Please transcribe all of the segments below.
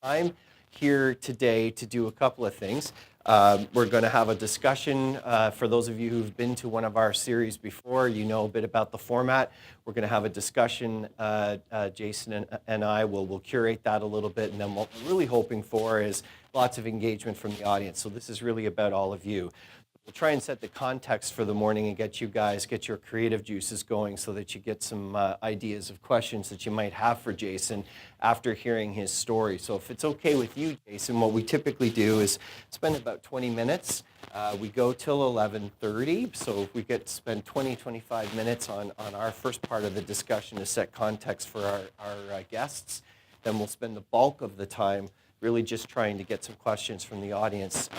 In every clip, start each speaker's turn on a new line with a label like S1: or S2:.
S1: I'm here today to do a couple of things. We're going to have a discussion. For those of you who've been to one of our series before, you know a bit about the format. We're going to have a discussion. Jason and I will curate that a little bit, and then what we're really hoping for is lots of engagement from the audience. So this is really about all of you. We'll try and set the context for the morning and get your creative juices going so that you get some ideas of questions that you might have for Jason after hearing his story. So if it's okay with you, Jason, what we typically do is spend about 20 minutes. We go till 11:30, so we get to spend 25 minutes on our first part of the discussion to set context for our guests. Then we'll spend the bulk of the time really just trying to get some questions from the audience.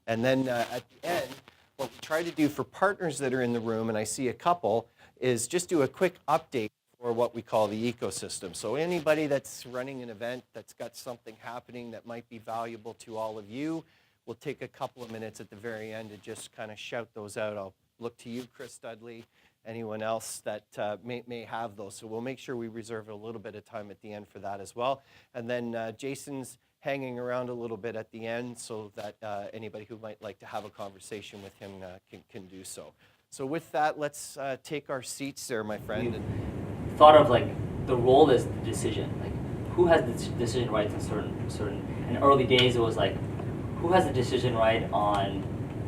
S1: And then at the end, what we try to do for partners that are in the room, and I see a couple, is just do a quick update for what we call the ecosystem. So anybody that's running an event that's got something happening that might be valuable to all of you, we'll take a couple of minutes at the very end to just kind of shout those out. I'll look to you, Chris Dudley, anyone else that may have those. So we'll make sure we reserve a little bit of time at the end for that as well. And then Jason's hanging around a little bit at the end so that anybody who might like to have a conversation with him can do so. So with that, let's take our seats there, my friend.
S2: We've thought of like the role as the decision, like who has the decision rights in certain. In early days, it was like who has the decision right on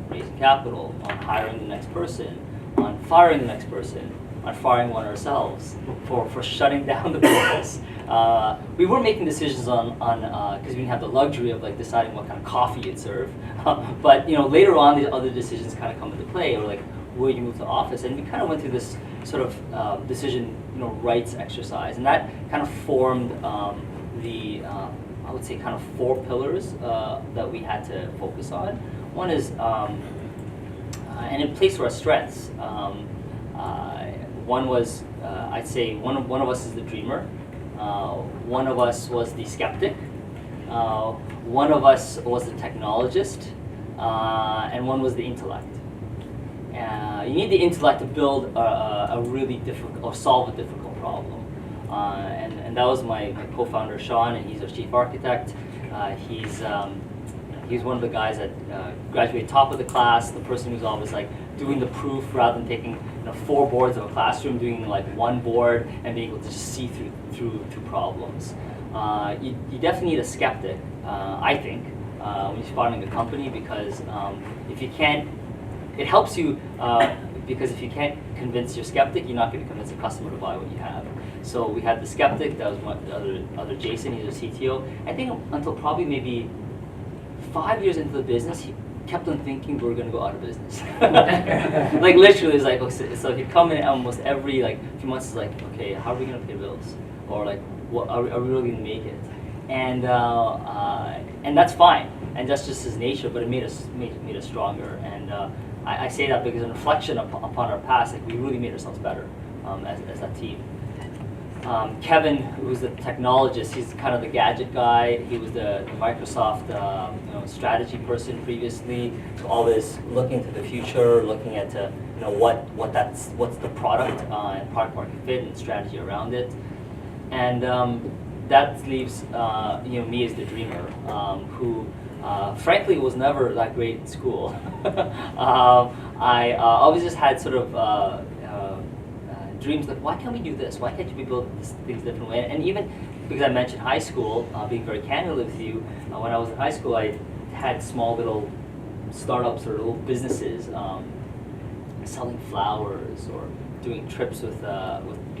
S2: raising capital, on hiring the next person, on firing the next person, on firing one ourselves, for shutting down the business. We were making decisions on because we didn't have the luxury of like deciding what kind of coffee you'd serve. But later on, the other decisions kind of come into play, or like will you move to office, and we kind of went through this sort of decision rights exercise, and that kind of formed the I would say kind of 4 pillars that we had to focus on. One is and in place to our strengths. One was I'd say one of us is the dreamer. One of us was the skeptic. One of us was the technologist, and one was the intellect. You need the intellect to build a really difficult or solve a difficult problem. And that was my co-founder Sean, and he's our chief architect. He's one of the guys that graduated top of the class, the person who's always like doing the proof rather than taking 4 boards of a classroom, doing like 1 board and being able to just see through problems. You definitely need a skeptic, I think, when you're starting a company, because if you can't, it helps you because if you can't convince your skeptic, you're not going to convince a customer to buy what you have. So we had the skeptic, that was the other Jason, he's a CTO. I think until probably maybe 5 years into the business, he kept on thinking we were going to go out of business. Like literally, it's like, so he'd come in almost every few months. It's like, okay, how are we going to pay bills? Or like, what are we really going to make it? And that's fine, and that's just his nature. But it made us stronger. And I say that because in reflection upon our past, like we really made ourselves better as that team. Kevin, who's the technologist, he's kind of the gadget guy. He was the Microsoft strategy person previously, so always looking to the future, looking at what's the product and product market fit and strategy around it. And that leaves me as the dreamer, who frankly was never that great in school. I always just had sort of dreams like, why can't we do this? Why can't we build things differently? And even because I mentioned high school, being very candid with you, when I was in high school, I had small little startups or little businesses, selling flowers or doing trips with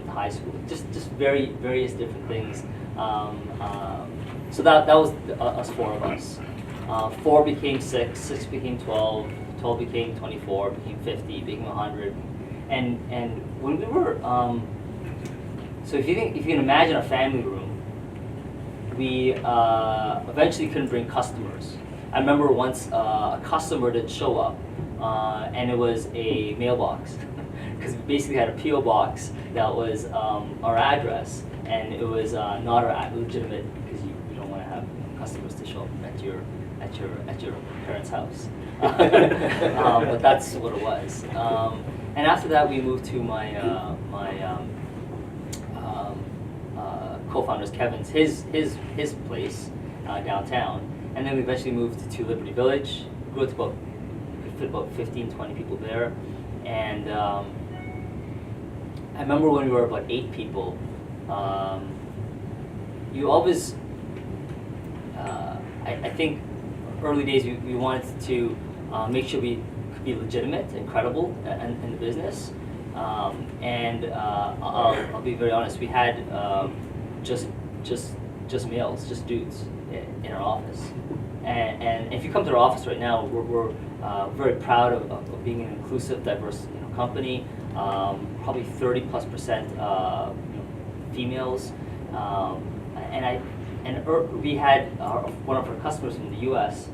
S2: high school, just various different things. So that was us 4 of us. 4 became 6, 6 became 12, 12 became 24, became 50, became 100. And when we were, so if you can imagine a family room, we eventually couldn't bring customers. I remember once a customer did show up, and it was a mailbox, because we basically had a PO box that was our address, and it was not our legitimate, because you don't want to have customers to show up at your parents' house. But that's what it was. And after that, we moved to my co-founders, Kevin's, his place, downtown. And then we eventually moved to Liberty Village, grew to about, could fit about 15, 20 people there. And I remember when we were about 8 people, you always, I think early days we wanted to make sure we could be legitimate and credible in the business. I'll be very honest, we had just males, just dudes in our office. And if you come to our office right now, we're very proud of being an inclusive, diverse company. Probably 30+% females. We had one of our customers from the U.S.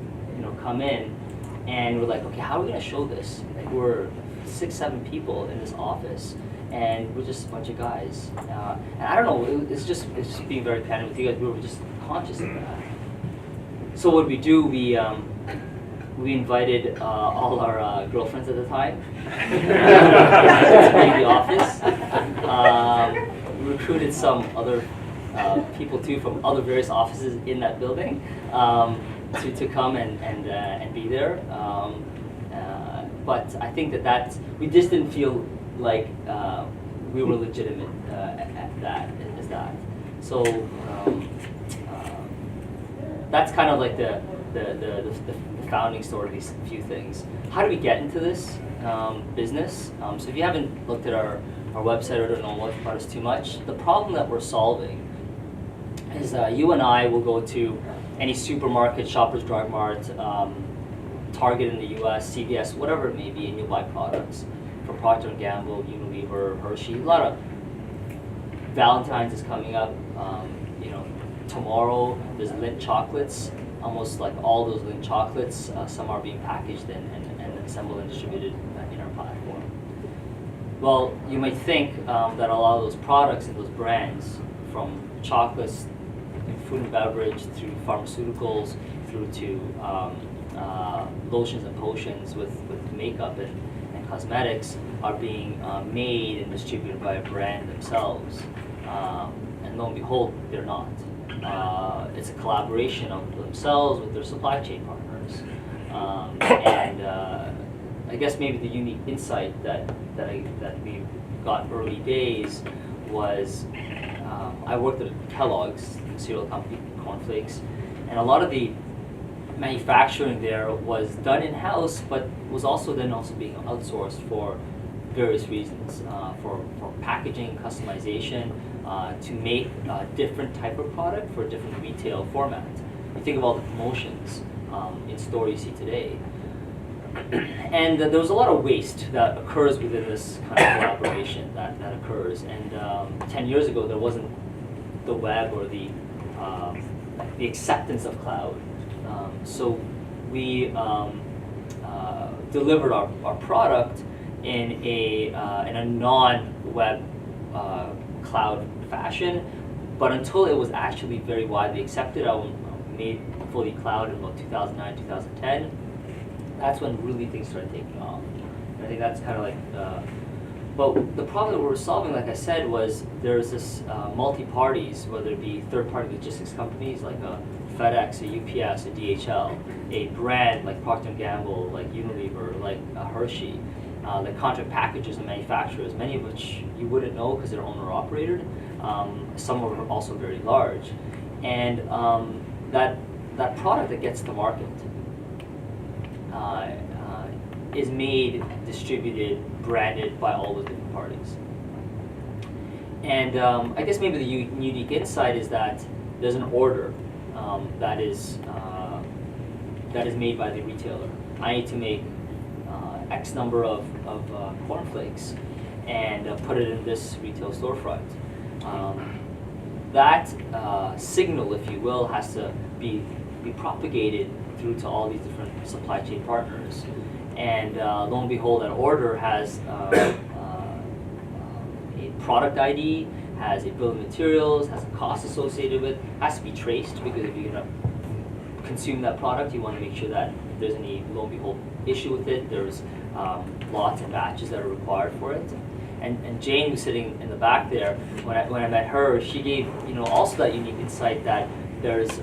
S2: come in, and we're like, okay, how are we going to show this? Like, we're 6-7 people in this office, and we're just a bunch of guys. And I don't know, it's just being very candid with you guys. We were just conscious of that. So what we do, we invited all our girlfriends at the time to be in the office. We recruited some other people too from other various offices in that building to come and be there. But I think that we just didn't feel like we were legitimate at that. So that's kind of like the founding story of these few things. How do we get into this business? So if you haven't looked at our website or don't know much about us too much, the problem that we're solving is you and I will go to any supermarket, Shoppers Drug Mart, Target in the US, CVS, whatever it may be, and you'll buy products from Procter & Gamble, Unilever, Hershey. A lot of Valentine's is coming up. Tomorrow there's Lindt chocolates. Almost like all those Lindt chocolates, some are being packaged and assembled and distributed in our platform. Well, you might think that a lot of those products and those brands, from chocolates, food and beverage, through pharmaceuticals, through to lotions and potions with makeup and cosmetics, are being made and distributed by a brand themselves. And lo and behold, they're not. It's a collaboration of themselves with their supply chain partners. I guess maybe the unique insight that we got early days was I worked at Kellogg's, the cereal company, cornflakes, and a lot of the manufacturing there was done in-house, but was also being outsourced for various reasons, for packaging, customization, to make a different type of product for a different retail format. You think of all the promotions in store you see today. And there was a lot of waste that occurs within this kind of collaboration that occurs. And 10 years ago, there wasn't the web or the acceptance of cloud. So we delivered our product in a non-web cloud fashion, but until it was actually very widely accepted, I made fully cloud in about 2009, 2010. That's when really things started taking off. And I think that's kind of like but the problem that we were solving, like I said, was there's this multi-parties, whether it be third-party logistics companies like a FedEx, a UPS, a DHL, a brand like Procter & Gamble, like Unilever, like Hershey, like contract packagers and manufacturers, many of which you wouldn't know because they're owner-operated. Some are also very large. And that product that gets to market is made, distributed, branded by all those different parties. And I guess maybe the unique insight is that there's an order that is made by the retailer. I need to make X number of cornflakes and put it in this retail storefront. That signal, if you will, has to be propagated through to all these different supply chain partners. And lo and behold, that order has a product ID, has a bill of materials, has a cost associated with it, has to be traced, because if you're going to consume that product, you want to make sure that if there's any, lo and behold, issue with it, there's lots and batches that are required for it. And Jane, who's sitting in the back there, when I met her, she gave also that unique insight that there's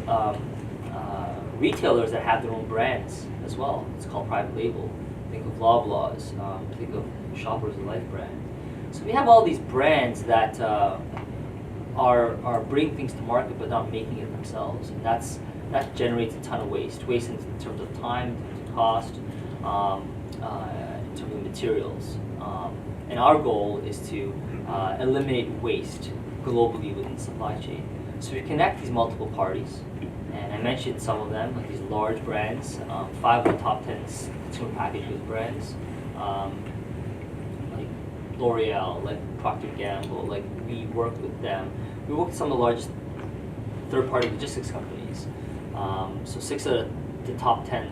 S2: retailers that have their own brands as well. It's called private label. Think of Loblaws. Think of Shoppers Delight brand. So we have all these brands that are bringing things to market but not making it themselves, and that generates a ton of waste. Waste in terms of time, in terms of cost, in terms of materials. And our goal is to eliminate waste globally within the supply chain. So we connect these multiple parties, and I mentioned some of them, like these large brands, 5 of the top 10 consumer packaged goods brands, like L'Oreal, like Procter & Gamble, like we work with them. We work with some of the largest third-party logistics companies. So 6 of the top 10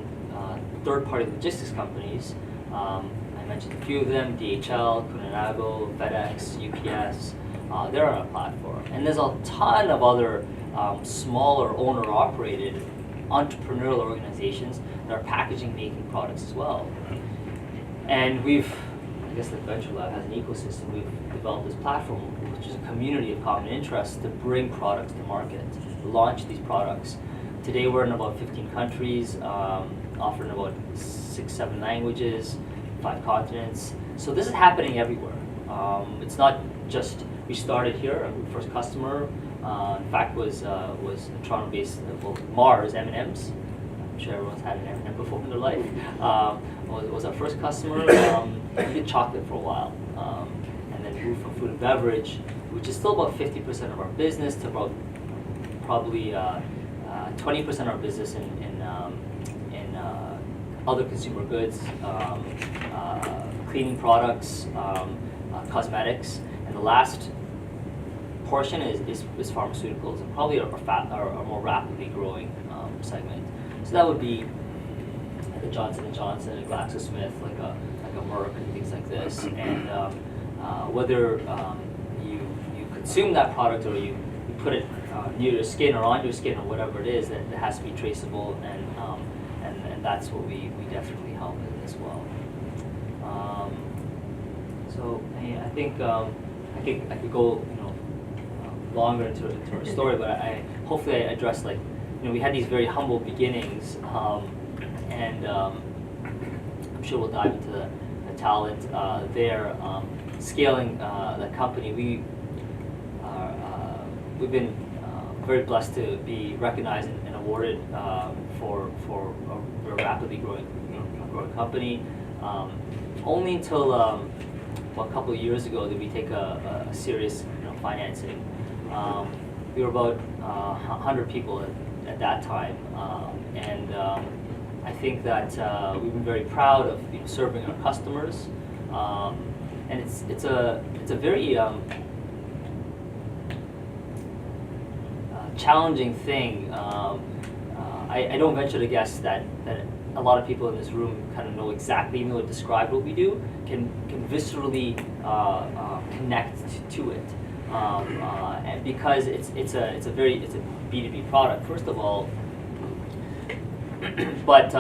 S2: third-party logistics companies, I mentioned a few of them, DHL, Kunanago, FedEx, UPS, they're on our platform. And there's a ton of other smaller owner-operated entrepreneurial organizations that are packaging, making products as well. And I guess the ventureLAB has an ecosystem. We've developed this platform, which is a community of common interest to bring products to market, to launch these products. Today we're in about 15 countries, offering about 6-7 languages, 5 continents. So this is happening everywhere. It's not just, we started here, our first customer, in fact, was a Toronto-based, Mars, M&M's. I'm sure everyone's had an M&M before in their life. Was our first customer. We did chocolate for a while, and then moved from food and beverage, which is still about 50% of our business, to about probably 20% of our business in other consumer goods, cleaning products, cosmetics, and the last portion is pharmaceuticals, and probably our more rapidly growing segment. So that would be like a Johnson & Johnson, a GlaxoSmith, like a Merck, and things like this. And whether you consume that product or you put it near your skin or on your skin or whatever it is, that it has to be traceable, and that's what we definitely help with as well. So I think I could go longer into our story, but hopefully I addressed, like, we had these very humble beginnings, and I'm sure we'll dive into the talent there. Scaling the company, we've been very blessed to be recognized and awarded for a rapidly growing company. Only until a couple of years ago did we take a serious financing. We were about 100 people at that time, and I think that we've been very proud of serving our customers, and it's a very challenging thing. I don't venture to guess that a lot of people in this room kind of know exactly, even though it described what we do, can viscerally connect to it. And because it's a B2B product, first of all, but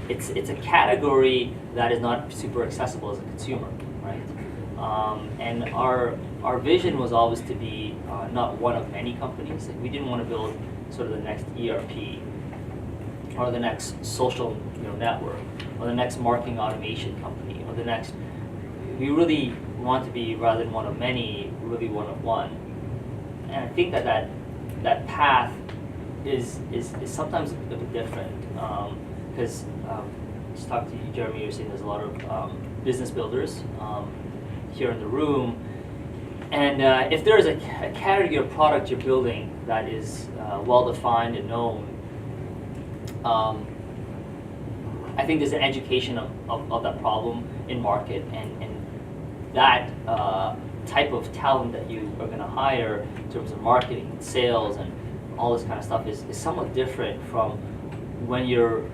S2: it's a category that is not super accessible as a consumer, right? And our vision was always to be not one of many companies. Like, we didn't want to build sort of the next ERP or the next social network or the next marketing automation company or the next. We really want to be, rather than one of many, really one of one. And I think that path is sometimes a bit different, because just talk to you, Jeremy, you're saying there's a lot of business builders here in the room, and if there is a category of product you're building that is well defined and known, I think there's an education of that problem in market, and that type of talent that you are going to hire in terms of marketing and sales and all this kind of stuff is somewhat different from when you're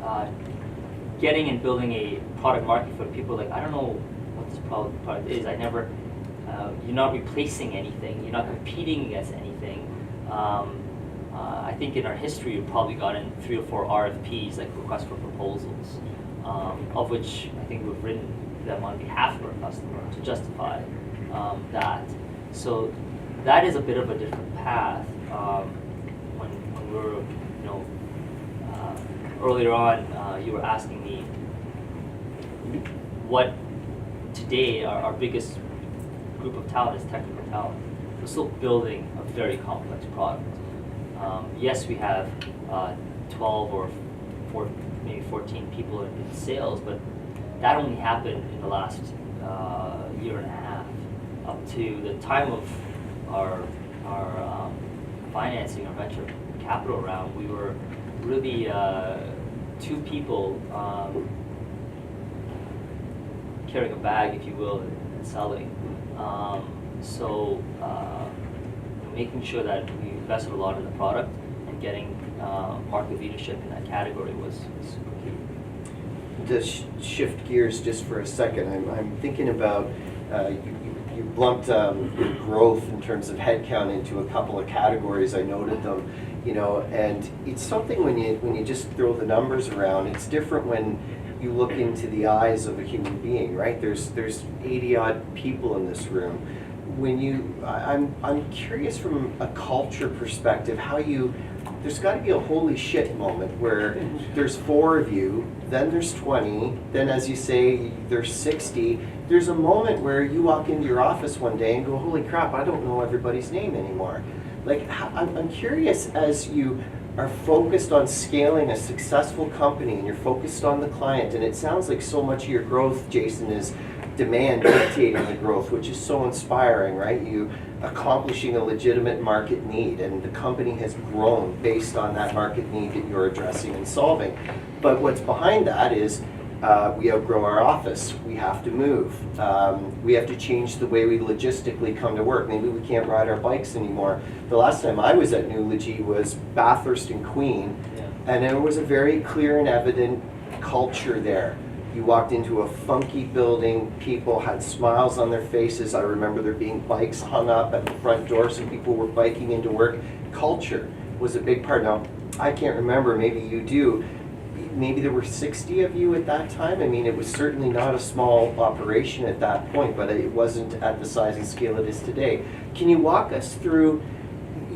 S2: getting and building a product market for people like, I don't know what this product is. You're not replacing anything. You're not competing against anything. I think in our history we've probably gotten 3 or 4 RFPs, like requests for proposals, of which I think we've written them on behalf of our customer to justify that. So that is a bit of a different path when we're earlier on, you were asking me what today our biggest group of talent is technical talent. We're still building a very complex product. Yes, we have 12 or maybe 14 people in sales, but that only happened in the last year and a half. Up to the time of our financing, our venture capital round, we were really 2 people carrying a bag, if you will, and selling. So making sure that we invested a lot in the product and getting market leadership in that category was super key.
S1: To shift gears just for a second, I'm thinking about you lumped growth in terms of headcount into a couple of categories. I noted them, and it's something when you just throw the numbers around. It's different when you look into the eyes of a human being, right? There's 80 odd people in this room. I'm curious from a culture perspective how there's got to be a holy shit moment where there's 4 of you, then there's 20, then as you say, there's 60. There's a moment where you walk into your office one day and go, holy crap, I don't know everybody's name anymore. Like, I'm curious, as you are focused on scaling a successful company and you're focused on the client, and it sounds like so much of your growth, Jason, is demand dictating the growth, which is so inspiring, right? You accomplishing a legitimate market need, and the company has grown based on that market need that you're addressing and solving. But what's behind that is we outgrow our office. We have to move. We have to change the way we logistically come to work. Maybe we can't ride our bikes anymore. The last time I was at Nulogy was Bathurst and Queen, and there was a very clear and evident culture there. You walked into a funky building, people had smiles on their faces. I remember there being bikes hung up at the front door so people were biking into work. Culture was a big part. Now, I can't remember, maybe you do. Maybe there were 60 of you at that time. I mean, it was certainly not a small operation at that point, but it wasn't at the size and scale it is today. Can you walk us through,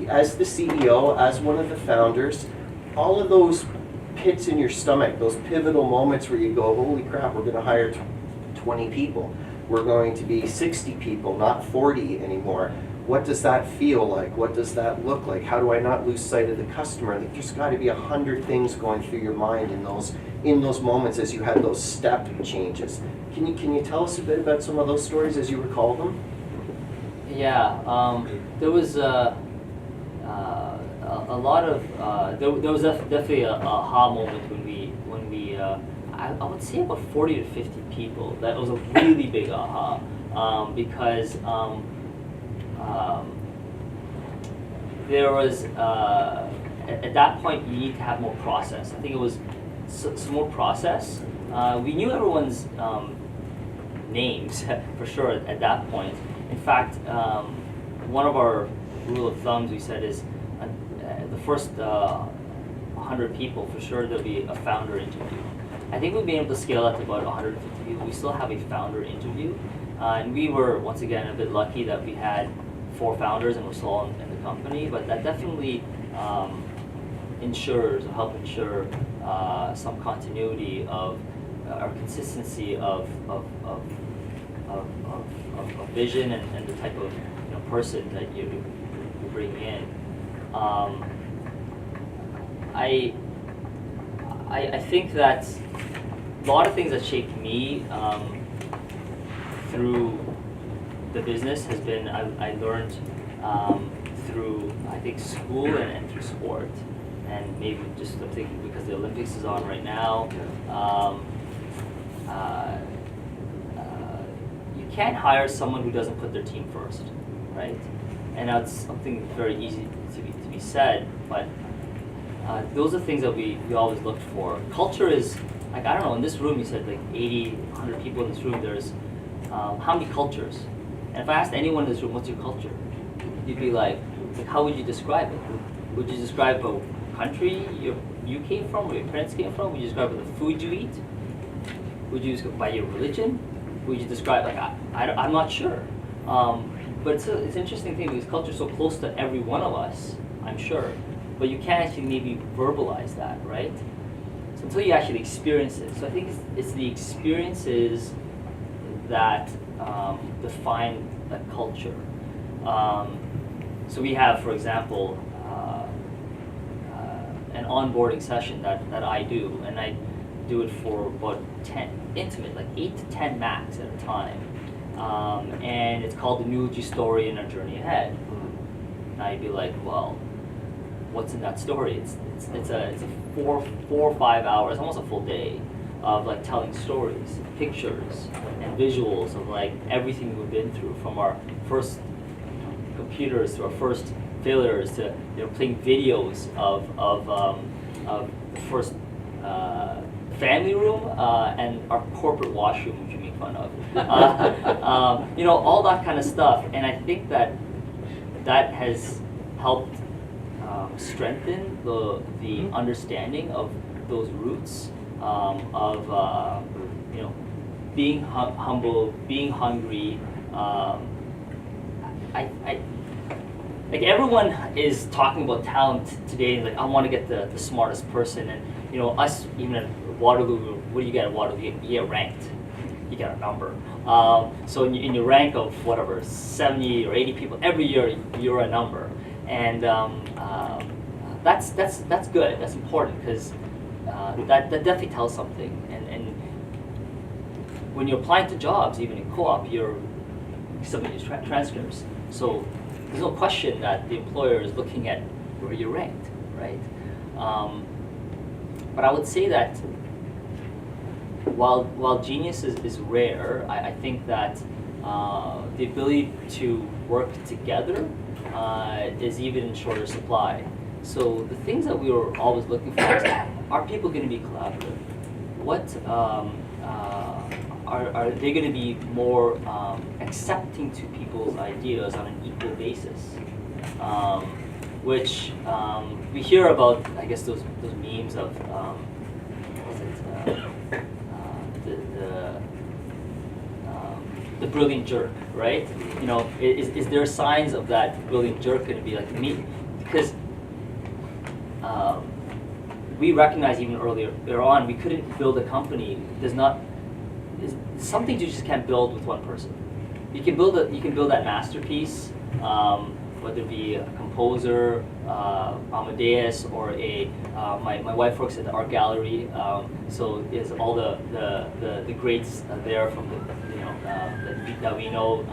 S1: as the CEO, as one of the founders, all of those pits in your stomach, those pivotal moments where you go, holy crap, we're going to hire 20 people. We're going to be 60 people, not 40 anymore. What does that feel like? What does that look like? How do I not lose sight of the customer? Like, there's got to be 100 things going through your mind in those moments as you had those step changes. Can you tell us a bit about some of those stories as you recall them?
S2: Yeah, there was a lot of there was definitely a aha moment when we I would say about 40 to 50 people. That was a really big aha because there was at that point you need to have more process. I think it was some more process. We knew everyone's names for sure at that point. In fact, one of our rule of thumbs we said is the first 100 people, for sure there'll be a founder interview. I think we've been able to scale that to about 150 people. We still have a founder interview. And we were, once again, a bit lucky that we had 4 founders and we're still in the company, but that definitely help ensure some continuity of or consistency of vision and the type of person that you bring in. I think that a lot of things that shaped me through the business has been I learned through I think school and through sport, and maybe just I'm thinking because the Olympics is on right now. You can't hire someone who doesn't put their team first, right? And that's something very easy to be said, but those are things that we always looked for. Culture is, like, I don't know, in this room you said like 80, 100 people in this room, there's how many cultures? And if I asked anyone in this room, what's your culture? You'd be like how would you describe it? Would you describe a country you came from, where your parents came from? Would you describe the food you eat? Would you describe by your religion? Would you describe, like, I'm not sure. But it's an interesting thing because culture is so close to every one of us, I'm sure. But you can't actually maybe verbalize that, right? until you actually experience it. So I think it's the experiences that define a culture. So we have, for example, an onboarding session that I do, and I do it for about 10, intimate, like 8 to 10 max at a time. And it's called the Nulogy Story and Our Journey Ahead. And I'd be like, well, what's in that story? It's a 4 or 5 hours, almost a full day, of like telling stories, pictures, and visuals of like everything we've been through, from our first computers to our first failures to playing videos of the first family room and our corporate washroom, which we make fun of. All that kind of stuff, and I think that has helped strengthen the understanding of those roots of being humble, being hungry. Like everyone is talking about talent today, like I want to get the smartest person, and us even at Waterloo, what do you get at Waterloo? You get ranked, you get a number. So in your rank of whatever 70 or 80 people every year, you're a number, and that's good. That's important because that definitely tells something. And when you're applying to jobs, even in co-op, you're submitting transcripts. So there's no question that the employer is looking at where you're ranked, right? But I would say that while genius is rare, I think that the ability to work together is even in shorter supply. So the things that we were always looking for is, are people going to be collaborative? What are they going to be more accepting to people's ideas on an equal basis? Which we hear about, I guess, those memes of the brilliant jerk, right? Is there signs of that brilliant jerk going to be like me? Because we recognized even earlier on, we couldn't build a company. There's some things you just can't build with one person. You can build that masterpiece, whether it be a composer, Amadeus, or my wife works at the art gallery, so there's all the greats there from that we know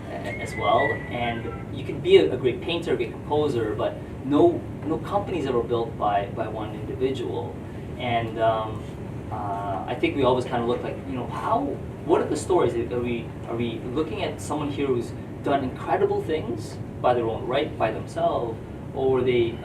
S2: as well. And you can be a great painter, a great composer, but no company's ever built by one individual. And I think we always kind of look like, what are the stories? Are we looking at someone here who's done incredible things by their own right, by themselves, or are they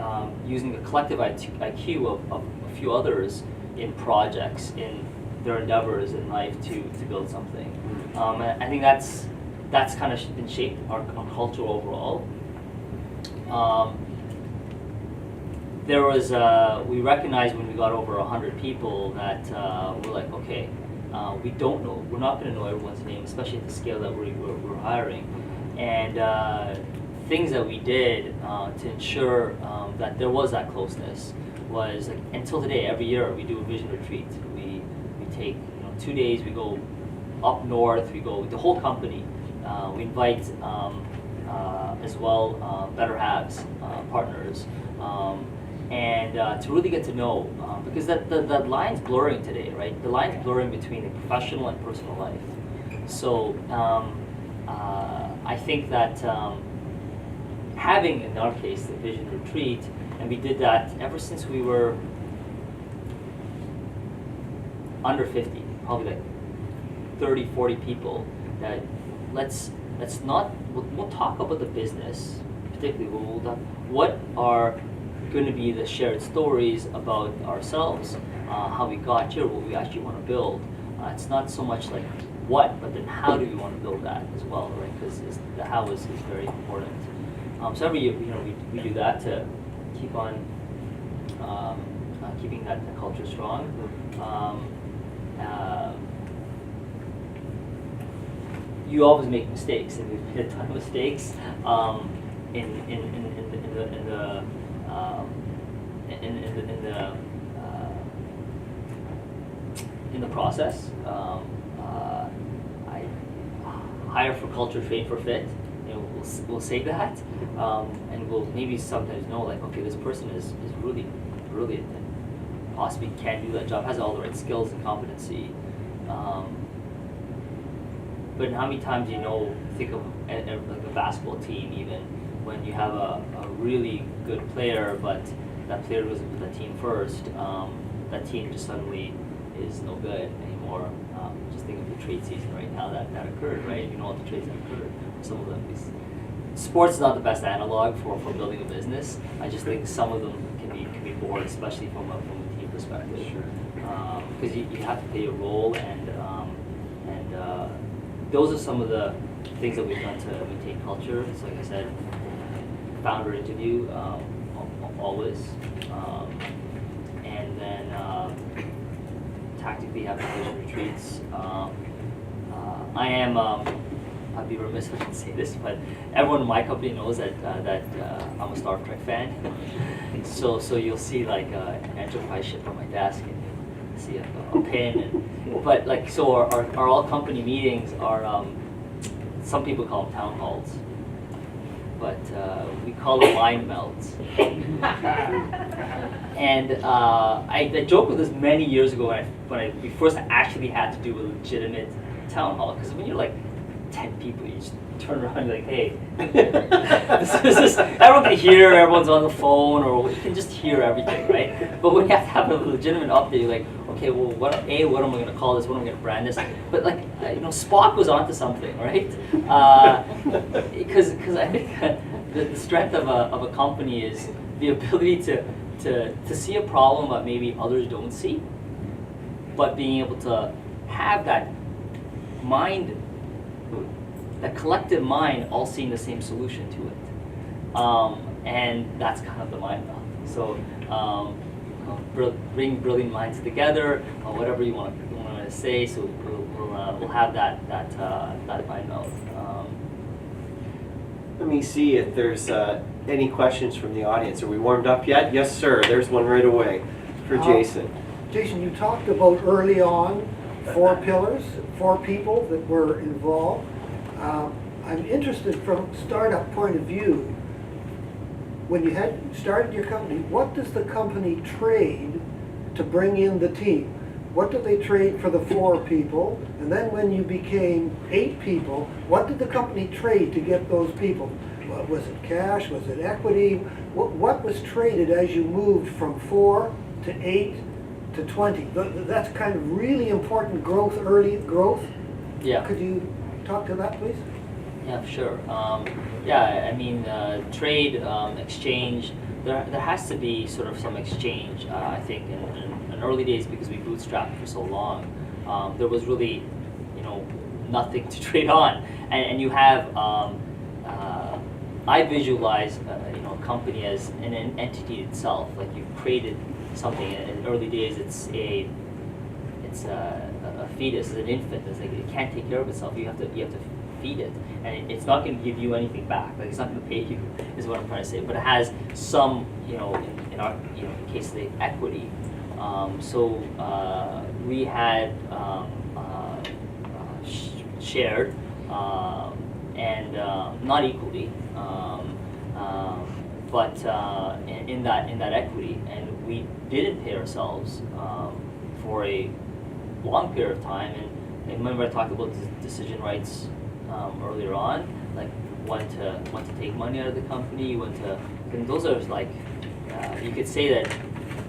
S2: using the collective IQ of a few others in projects, in their endeavors in life to build something? And I think that's kind of been shaped our culture overall. There was, we recognized when we got over 100 people that we're like, okay, we don't know, we're not going to know everyone's name, especially at the scale that we're hiring. And things that we did to ensure that there was that closeness was, like, until today, every year we do a vision retreat. We take 2 days, we go up north, we go with the whole company. We invite as well better halves, partners. And to really get to know, because that line's blurring today, right? The line's blurring between the professional and personal life. So I think that having, in our case, the vision retreat, and we did that ever since we were under 50, probably like 30, 40 people, that let's not, we won't talk about the business, particularly, what are going to be the shared stories about ourselves, how we got here, what we actually want to build. It's not so much like what, but then how do we want to build that as well, right? Because the how is very important. So every year, we do that to keep on keeping that culture strong. You always make mistakes, and we've made a ton of mistakes in the the process. I hire for culture, train for fit. You know, we'll say that, and we'll maybe sometimes know like, okay, this person is really brilliant and possibly can do that job, has all the right skills and competency. But how many times think of like a basketball team, even when you have a really good player, but that player goes with the team first, that team just suddenly is no good anymore. Just think of the trade season right now that occurred, right? You know all the trades that occurred. Some of them. Sports is not the best analog for building a business. I just think some of them can be boring, especially from a team perspective.
S1: Sure.
S2: Because you have to play a role, and those are some of the things that we've done to maintain culture. So like I said, founder interview always, and then tactically have vision retreats. I am. I'd be remiss if I didn't say this, but everyone in my company knows that I'm a Star Trek fan. So you'll see like an enterprise ship on my desk, and you'll see a pin. But like, so our all company meetings are some people call them town halls, but we call them mind melts. And I joked with this many years ago when we first actually had to do a legitimate town hall, because when you're like 10 people, you just turn around and be like, hey, everyone can hear, everyone's on the phone, or you can just hear everything, right? But when you have to have a legitimate update, you're like, okay, well, what am I going to call this? What am I going to brand this? But like, Spock was onto something, right? Because I think the strength of a company is the ability to see a problem that maybe others don't see, but being able to have that mind, that collective mind, all seeing the same solution to it, and that's kind of the mind melt. So bring brilliant minds together, or whatever you want to say. So we'll have that mind melt.
S1: Let me see if there's any questions from the audience. Are we warmed up yet? Yes, sir. There's one right away for Jason.
S3: Jason, you talked about early on 4 pillars, 4 people that were involved. I'm interested from startup point of view. When you had started your company, what does the company trade to bring in the team? What did they trade for the 4 people? And then when you became 8 people, what did the company trade to get those people? Was it cash? Was it equity? What was traded as you moved from 4 to 8 to 20? That's kind of really important growth, early growth.
S2: Yeah.
S3: Could you talk to that, please?
S2: Yeah, sure. I mean, trade, exchange, there has to be sort of some exchange, I think, in early days, because we bootstrapped for so long. There was really, nothing to trade on. And you have, I visualize, a company as an entity itself. Like, you've created something. In early days, it's a fetus, it's an infant. It's like, it can't take care of itself. You have to feed it, and it's not going to give you anything back. Like, it's not going to pay you, is what I'm trying to say. But it has some, in our case, the equity. So we had shared and not equally, but in that equity, and we didn't pay ourselves for a long period of time. And remember, I talked about decision rights earlier on, like when to take money out of the company, and those are like, you could say that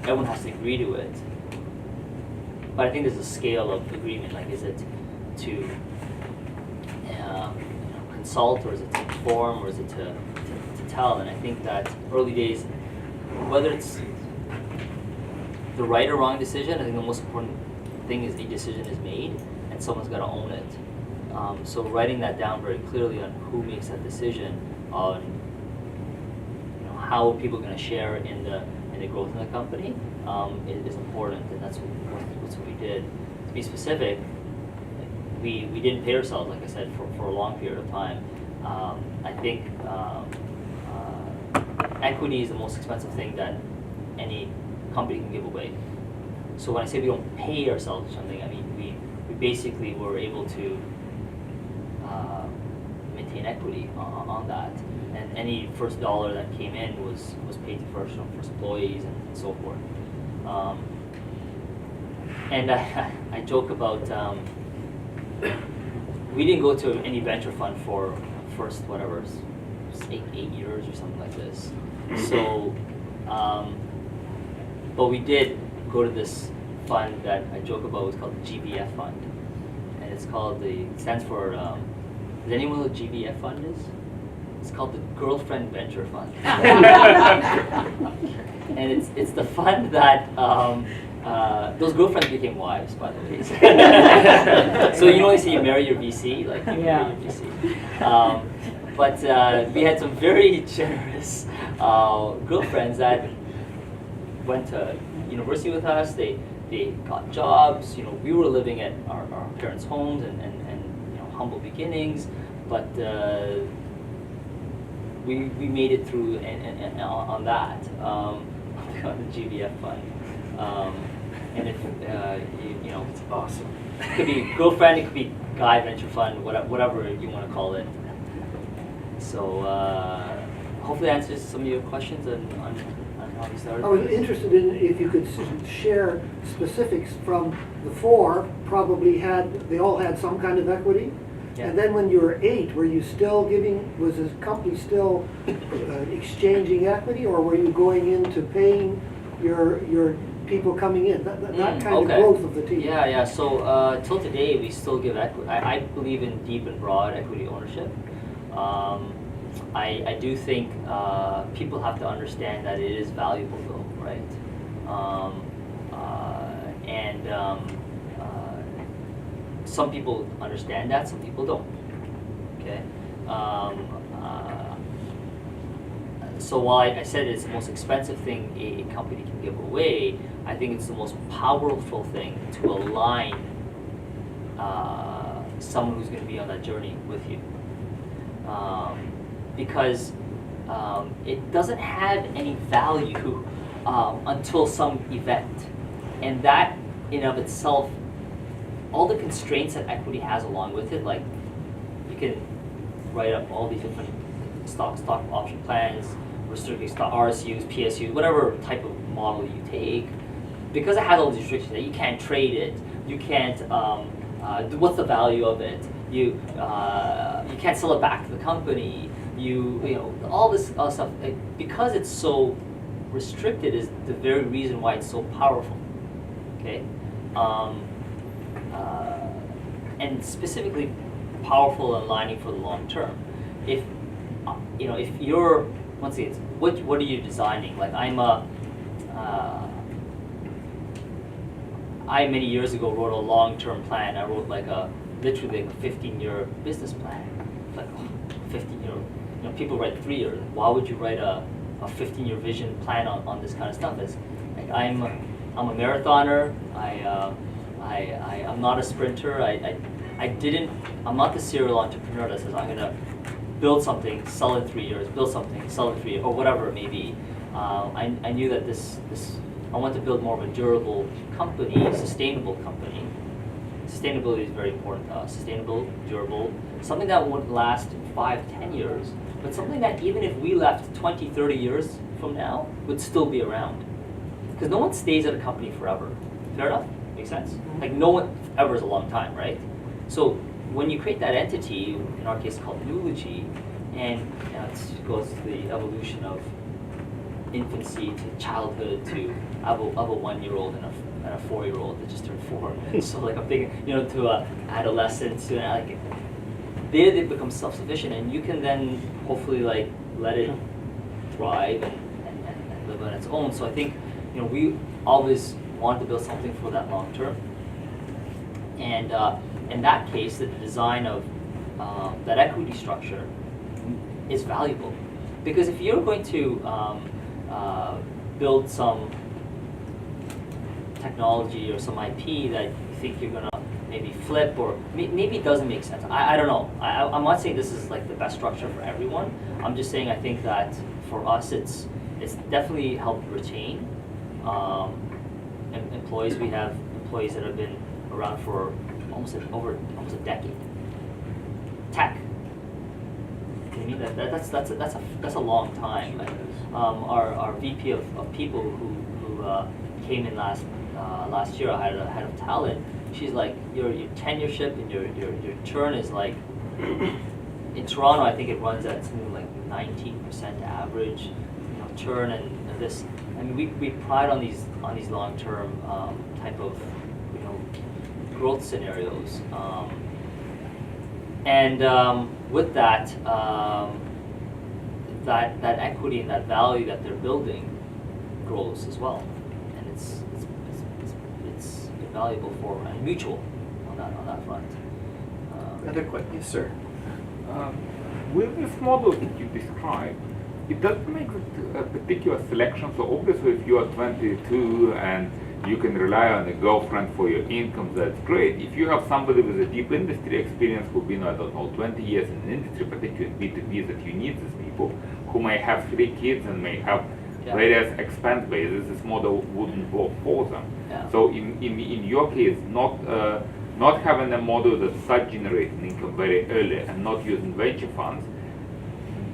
S2: everyone has to agree to it, but I think there's a scale of agreement. Like, is it to consult, or is it to inform, or is it to tell? And I think that early days, whether it's the right or wrong decision, I think the most important thing is the decision is made, and someone's got to own it. So writing that down very clearly on who makes that decision, on how people are going to share in the growth of the company, is important, and that's what we did. To be specific, we didn't pay ourselves, like I said, for a long period of time. I think equity is the most expensive thing that any company can give away. So when I say we don't pay ourselves or something, I mean we basically were able to maintain equity on that, and any first dollar that came in was paid to first employees and so forth. And I joke about we didn't go to any venture fund for first whatever, 8 years or something like this. So, but we did go to this fund that I joke about. It's called the GVF fund, and it stands for. Does anyone know what GVF fund is? It's called the Girlfriend Venture Fund, and it's the fund that. Those girlfriends became wives, by the way. So you know, when you say you marry your VC, like you marry your VC. But we had some very generous girlfriends that went to university with us. They got jobs. You know, we were living at our parents' homes and humble beginnings, but we made it through and on that on the GVF fund. And if it's awesome. It could be girlfriend, it could be guy venture fund, whatever you want to call it. So hopefully that answers some of your questions on how we started.
S3: I was interested in if you could share specifics from the four. They all had some kind of equity.
S2: Yeah.
S3: And then when you were 8, were you still was the company still exchanging equity, or were you going into paying your people coming in? That kind of growth of the team.
S2: Yeah. So till today, we still give equity. I believe in deep and broad equity ownership. I do think people have to understand that it is valuable, though, right? Some people understand that, some people don't. Okay. So while I said it's the most expensive thing a company can give away, I think it's the most powerful thing to align someone who's going to be on that journey with you. Because it doesn't have any value until some event. And that in of itself, all the constraints that equity has along with it, like you can write up all these different stock option plans, restricted stock, RSUs, PSUs, whatever type of model you take, because it has all these restrictions that you can't trade it, you can't, what's the value of it? You can't sell it back to the company. You know all this other stuff. Because it's so restricted is the very reason why it's so powerful. Okay, and specifically powerful and aligning for the long term. If you're once again, what are you designing? Like I many years ago wrote a long-term plan. I wrote literally a 15-year business plan. Like 15-year, people write 3 years. Why would you write a 15-year vision plan on this kind of stuff? It's like I'm a marathoner. I'm not a sprinter. I'm not the serial entrepreneur that says I'm gonna build something, sell in 3 years, build something, sell in 3 years, or whatever it may be. I knew that I want to build more of a durable company, sustainable company. Sustainability is very important to us. Sustainable, durable, something that won't last 5-10 years, but something that even if we left 20-30 years from now, would still be around. Because no one stays at a company forever. Fair enough? Makes sense? Like no one ever is a long time, right? So when you create that entity, in our case called Nulogy, and it goes to the evolution of infancy to childhood to of a 1-year-old and a 4-year-old that just turned 4. So like I'm thinking, to adolescence, to they become self-sufficient, and you can then hopefully let it thrive and live on its own. So I think we always wanted to build something for that long term, and in that case, the design of that equity structure is valuable, because if you're going to build some technology or some IP that you think you're gonna maybe flip, or maybe it doesn't make sense. I don't know. I'm not saying this is like the best structure for everyone. I'm just saying I think that for us it's definitely helped retain employees. We have employees that have been around for almost a decade. Tech. I mean, that's a long time. Like, our VP of people who came in last year, I had a head of talent. She's like, your tenureship and your churn is like, in Toronto, I think it runs at something like 19% average, churn and this. I mean, we pride on these long-term type of growth scenarios. With that, that equity and that value that they're building grows as well, and it's invaluable for and mutual on that front.
S1: Another question, yes, sir.
S4: With this model that you described, it doesn't make a particular selection. So obviously, if you are 22 and you can rely on a girlfriend for your income, that's great. If you have somebody with a deep industry experience who've been, I don't know, 20 years in the industry, particularly in B2B, that you need these people who may have 3 kids and may have various expense bases, this model wouldn't work for them.
S2: Yeah.
S4: So in your case, not having a model that starts generating income very early and not using venture funds,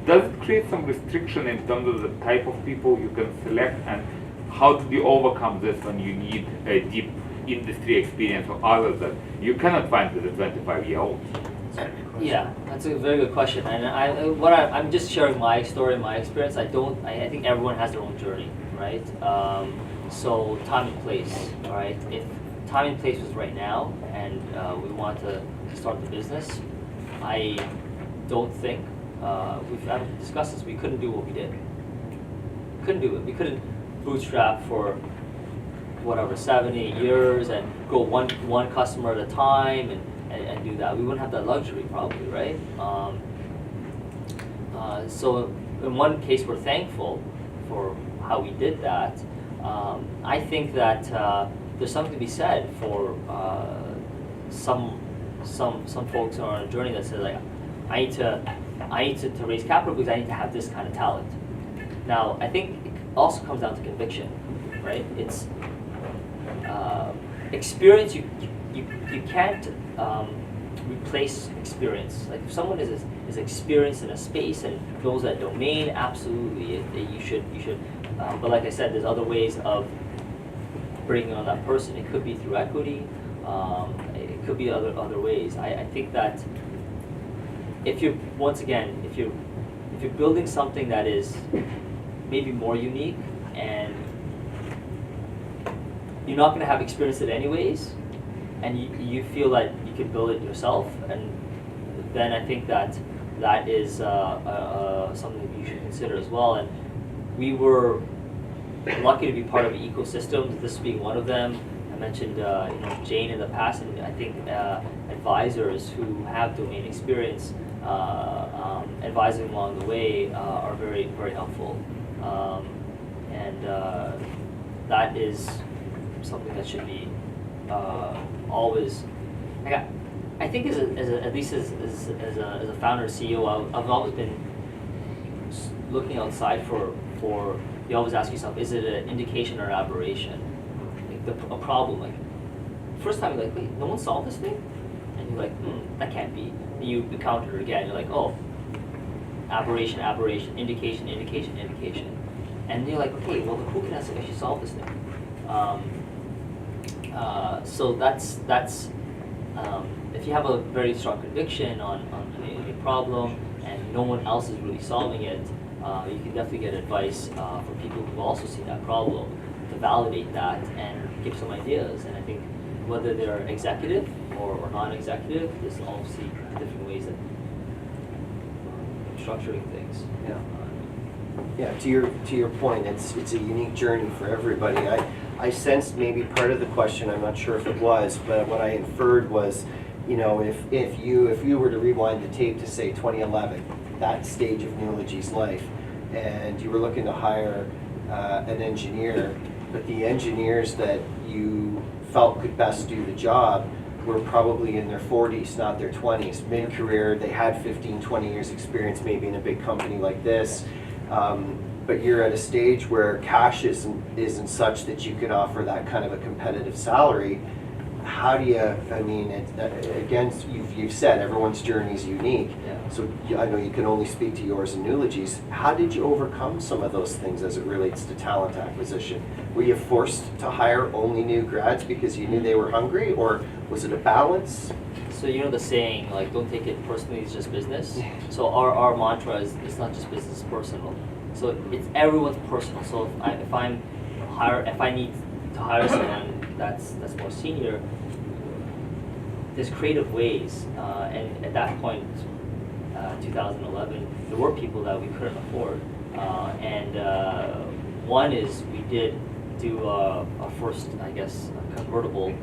S4: does it create some restriction in terms of the type of people you can select, and how do you overcome this when you need a deep industry experience or others that you cannot find with a 25-year-old?
S2: Yeah, that's a very good question, and I'm just sharing my story, my experience. I think everyone has their own journey, right? So time and place, all right? If time and place was right now, and we want to start the business, I don't think we've discussed this. We couldn't do what we did. Couldn't do it. We couldn't bootstrap for whatever 7-8 years and go one customer at a time and do that. We wouldn't have that luxury probably, right? So in one case, we're thankful for how we did that. I think that there's something to be said for some folks are on a journey that says like, I need to raise capital because I need to have this kind of talent. Now, I think it also comes down to conviction, right? It's experience. You can't replace experience. Like if someone is experienced in a space and knows that domain, absolutely, you should. But like I said, there's other ways of bringing on that person. It could be through equity. It could be other ways. I think that if you're building something that is maybe more unique and you're not going to have experience it anyways, and you feel that you can build it yourself, and then I think that is something that you should consider as well. And we were lucky to be part of an ecosystem, this being one of them. I mentioned Jane in the past, and I think advisors who have domain experience advising along the way are very, very helpful. That is something that should be always. I think at least as a founder, CEO, I've always been looking outside for. You always ask yourself, is it an indication or an aberration? Like a problem. Like first time you're like, wait, no one solved this thing, and you're like, that can't be. And you encounter it again. You're like, oh, aberration, indication, and you're like, okay, well, who can actually solve this thing? So that's if you have a very strong conviction on a problem and no one else is really solving it, you can definitely get advice from people who also see that problem to validate that and give some ideas. And I think whether they're executive or non-executive, there's obviously different ways of structuring things.
S1: Yeah. Yeah, to your point, it's a unique journey for everybody. I sensed maybe part of the question, I'm not sure if it was, but what I inferred was, if you were to rewind the tape to say 2011, that stage of Nulogy's life, and you were looking to hire an engineer, but the engineers that you felt could best do the job were probably in their 40s, not their 20s, mid-career. They had 15, 20 years experience maybe in a big company like this. but you're at a stage where cash isn't such that you can offer that kind of a competitive salary. How do you, I mean, again, you've said everyone's journey is unique,
S2: Yeah.
S1: so I know you can only speak to yours and Nulogy's. How did you overcome some of those things as it relates to talent acquisition? Were you forced to hire only new grads because you knew they were hungry, or was it a balance?
S2: So you know the saying, like, don't take it personally, it's just business. So our mantra is, it's not just business, it's personal. So it's everyone's personal. So if I need to hire someone that's more senior, there's creative ways. And at that point, 2011, there were people that we couldn't afford. One is we did do our first, I guess, convertible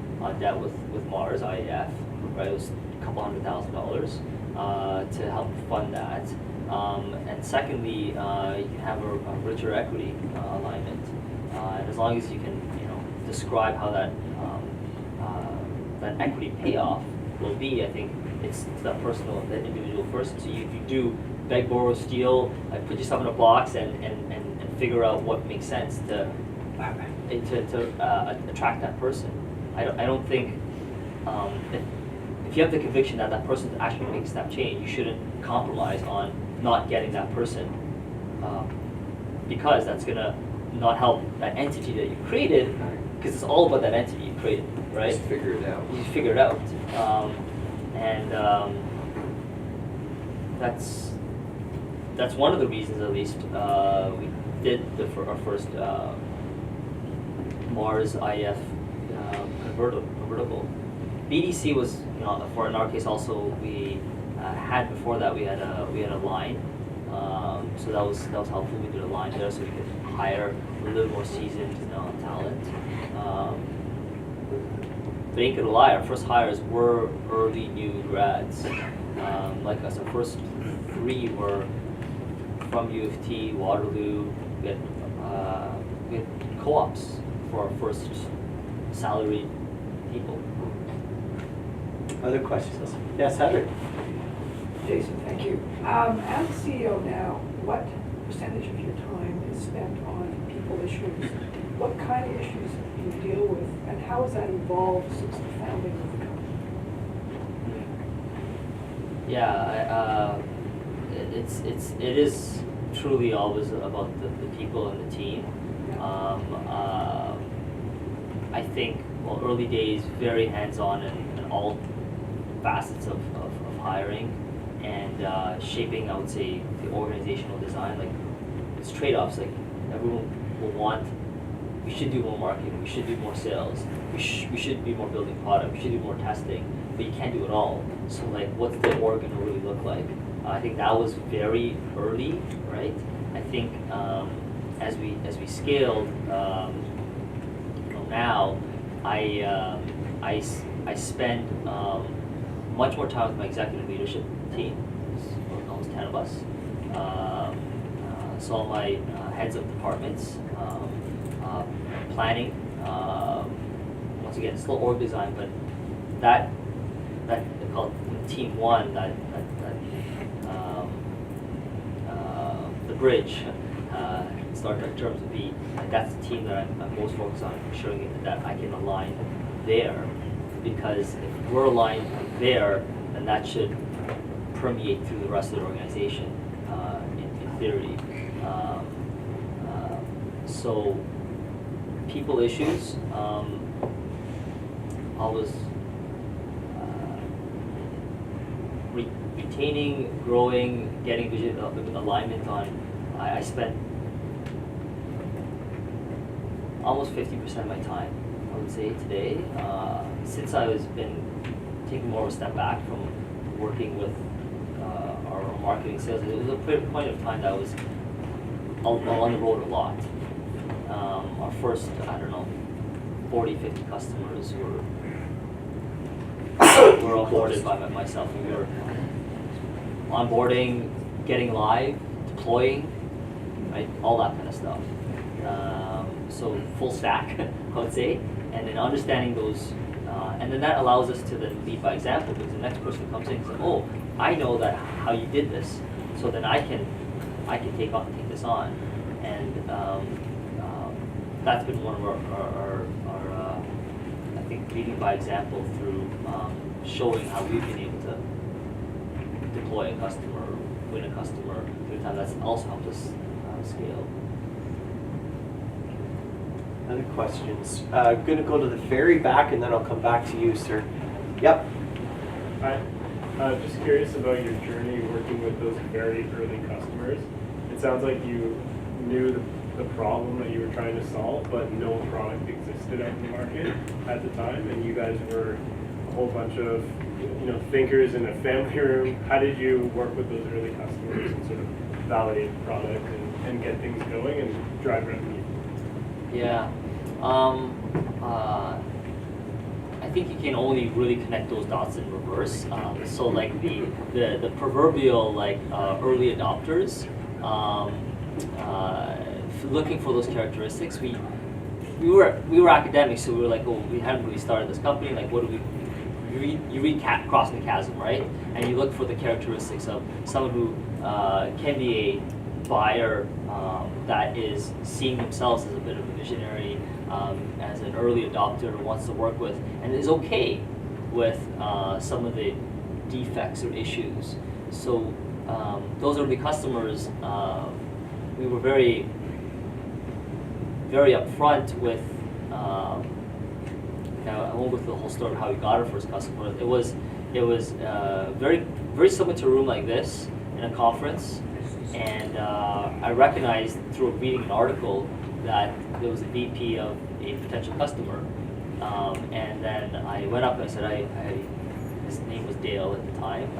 S2: debt with Mars IAF. Right, it was a couple $100,000 to help fund that. And secondly, you can have a richer equity alignment, and as long as you can, describe how that equity payoff will be, I think it's that individual person. So you do beg, borrow, steal, put yourself in a box and figure out what makes sense to attract that person. I don't think if you have the conviction that that person actually makes that change, you shouldn't compromise on not getting that person, because that's gonna not help that entity that you created, because it's all about that entity you created, right?
S1: Just figure it out.
S2: You just figure it out, that's one of the reasons, at least, we did our first Mars IF convertible. BDC was, for in our case also, we had before that we had a line, so that was helpful. We did a line there so we could hire a little more seasoned talent. But ain't gonna lie, our first hires were early new grads. Like us, our first 3 were from U of T, Waterloo. We had co-ops for our first salaried people.
S1: Other questions? Yes, Heather.
S5: Jason, thank you. As CEO now, what percentage of your time is spent on people issues? What kind of issues do you deal with, and how has that evolved since the founding of the company?
S2: Yeah, it is truly always about the people and the team. I think, early days, very hands-on in all facets of hiring and shaping, I would say, the organizational design. Like, it's trade-offs. Like, everyone will want, we should do more marketing, we should do more sales, we should be more building product, we should do more testing, but you can't do it all. So, like, what's the org gonna really look like? I think that was very early, right? I think as we scaled, now I spend much more time with my executive leadership team. There's almost 10 of us. So all my heads of departments, planning. Once again, still org design, but that they call it team 1. The bridge. Star Trek terms would be, that's the team that I'm most focused on ensuring that I can align there, because if we're aligned there, then that should permeate through the rest of the organization, in theory. So people issues, always retaining, growing, getting vision alignment on. I spent almost 50% of my time, I would say, today, since I was been taking more of a step back from working with our marketing sales. It was a point of time that I was on the road a lot. Our first, 40, 50 customers were onboarded by myself. We were onboarding, getting live, deploying, right, all that kind of stuff. So full stack, I would say, and then understanding those, and then that allows us to then lead by example, because the next person comes in and says, "Oh, I know that how you did this, so then I can take this on." and that's been one of our I think leading by example through showing how we've been able to deploy a customer, win a customer through time. That's also helped us scale.
S1: Other questions? I'm going to go to the very back, and then I'll come back to you, sir. Yep.
S6: Hi. Just curious about your journey working with those very early customers. It sounds like you knew the problem that you were trying to solve, but no product existed out in the market at the time, and you guys were a whole bunch of thinkers in a family room. How did you work with those early customers and sort of validate the product and get things going and drive revenue?
S2: Yeah. I think you can only really connect those dots in reverse. So like the proverbial like early adopters, looking for those characteristics. We were academics, so we were like, oh, we hadn't really started this company. Like, what do you read Crossing the Chasm, right? And you look for the characteristics of someone who can be a buyer that is seeing themselves as a bit of a visionary, as an early adopter, wants to work with, and is okay with some of the defects or issues. So those early customers, we were very, very upfront with. I won't go through the whole story of how we got our first customer. It was very, very similar to a room like this in a conference, and I recognized through reading an article that there was a VP of a potential customer, and then I went up and I said, his name was Dale at the time.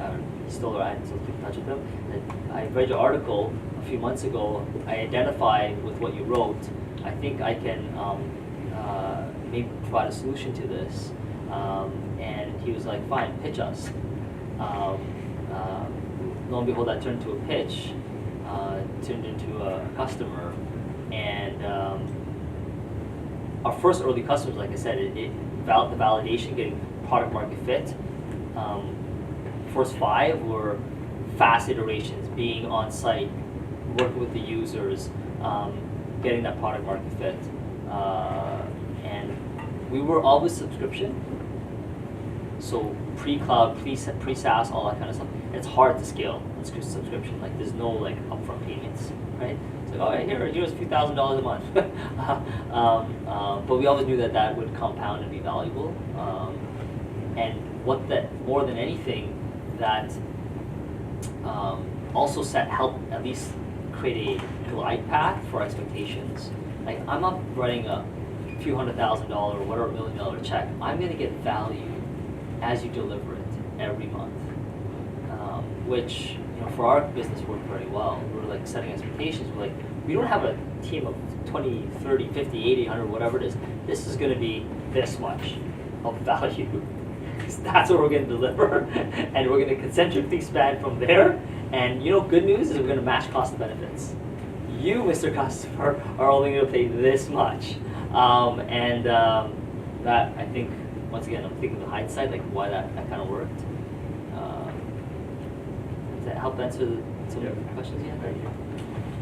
S2: He's still around, so keep in touch with him. And I read your article a few months ago. I identified with what you wrote. I think I can maybe provide a solution to this. And he was like, fine, pitch us. Lo and behold, that turned into a pitch, turned into a customer. And our first early customers, like I said, the validation, getting product market fit. First 5 were fast iterations, being on site, working with the users, getting that product market fit. And we were always subscription. So pre-cloud, pre-SaaS, all that kind of stuff. And it's hard to scale on subscription. Like there's no like upfront payments, right? It's like, oh, here's a few $1,000s a month. But we always knew that would compound and be valuable. And more than anything, that also helped at least create a glide path for expectations. Like I'm not writing a few $100,000 or whatever $1 million check. I'm going to get value as you deliver it every month, which for our business worked very well. We're like setting expectations. We're like, we don't have a team of 20, 30, 50, 80, 100, whatever it is. This is going to be this much of value. That's what we're going to deliver, and we're going to concentrically expand from there. And good news is we're going to match cost and benefits. You, Mr. Customer, are only going to pay this much, and that I think once again I'm thinking of hindsight, like why that kind of worked. Does that help answer some of the questions you had?
S7: Thank you.